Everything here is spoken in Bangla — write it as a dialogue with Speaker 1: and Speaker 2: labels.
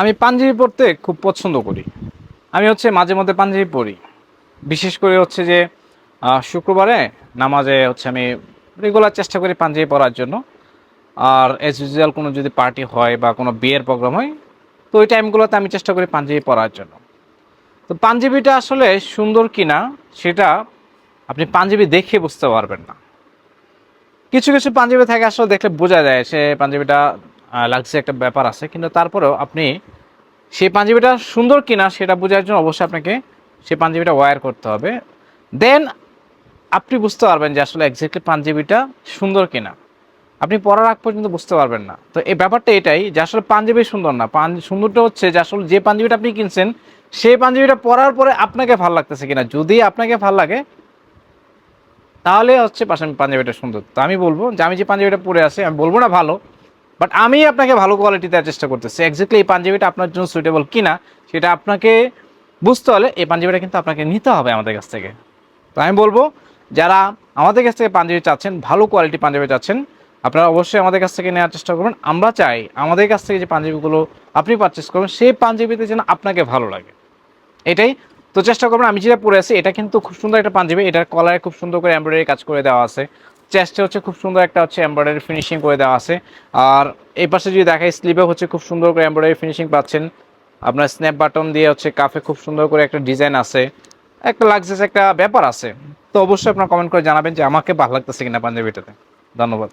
Speaker 1: আমি পাঞ্জাবি পরতে খুব পছন্দ করি। আমি মাঝে মধ্যে পাঞ্জাবি পরি। বিশেষ করে যে শুক্রবারে নামাজে আমি রেগুলার চেষ্টা করি পাঞ্জাবি পরার জন্য। আর এজ ইউজুয়াল কোনো যদি পার্টি হয় বা কোনো বিয়ের প্রোগ্রাম হয়, তো ওই টাইমগুলোতে আমি চেষ্টা করি পাঞ্জাবি পরার জন্য। তো পাঞ্জাবিটা আসলে সুন্দর কিনা সেটা আপনি পাঞ্জাবি দেখে বুঝতে পারবেন না। কিছু কিছু পাঞ্জাবি থাকে আসলে দেখলে বোঝা যায় সে পাঞ্জাবিটা লাগছে, একটা ব্যাপার আছে, কিন্তু তারপরেও আপনি সেই পাঞ্জাবিটা সুন্দর কিনা সেটা বোঝার জন্য অবশ্যই আপনাকে সেই পাঞ্জাবিটা ওয়্যার করতে হবে। দেন আপনি বুঝতে পারবেন যে আসলে এক্স্যাক্টলি পাঞ্জাবিটা সুন্দর কিনা। আপনি পরার আগ পর্যন্ত বুঝতে পারবেন না। তো এই ব্যাপারটা এটাই যে আসলে পাঞ্জাবি সুন্দর না, সুন্দরটা হচ্ছে যে আসলে যে পাঞ্জাবিটা আপনি কিনছেন সেই পাঞ্জাবিটা পরার পরে আপনাকে ভালো লাগতেছে কিনা। যদি আপনাকে ভালো লাগে তাহলে পাঞ্জাবিটা সুন্দর। তো আমি বলবো যে আমি যে পাঞ্জাবিটা পরে আছি, আমি বলবো না ভালো, বাট আমি আপনাকে ভালো কোয়ালিটি দেওয়ার চেষ্টা করতেছি। এক্স্যাক্টলি এই পাঞ্জাবিটা আপনার জন্য সুইটেবল কিনা সেটা আপনাকে বুঝতে হলে এই পাঞ্জাবিটা কিন্তু আপনাকে নিতে হবে আমাদের কাছ থেকে। তো আমি বলবো, যারা আমাদের কাছ থেকে পাঞ্জাবি চাচ্ছেন, ভালো কোয়ালিটি পাঞ্জাবি চাচ্ছেন, আপনারা অবশ্যই আমাদের কাছ থেকে নেওয়ার চেষ্টা করবেন। আমরা চাই আমাদের কাছ থেকে যে পাঞ্জাবিগুলো আপনি পারচেস করবেন সেই পাঞ্জাবিতে যেন আপনাকে ভালো লাগে, এটাই। তো চেষ্টা করবেন। আমি যেটা পরে আছি এটা কিন্তু খুব সুন্দর একটা পাঞ্জাবি। এটার কলারে খুব সুন্দর করে এমব্রয়ডারি কাজ করে দেওয়া আছে। চেস্টে খুব সুন্দর একটা এমব্রয়ডারি ফিনিশিং করে দেওয়া আছে। আর এই পাশে যদি দেখাই, স্লিভে খুব সুন্দর করে এমব্রয়ডারি ফিনিশিং পাচ্ছেন। আপনার স্ন্যাপ বাটন দিয়ে কাফে খুব সুন্দর করে একটা ডিজাইন আছে, একটা লাক্সারিয়াস একটা ব্যাপার আছে। তো অবশ্যই আপনারা কমেন্ট করে জানাবেন যে আমাকে ভালো লাগতেছে কিনা পাঞ্জাবিটাতে। ধন্যবাদ।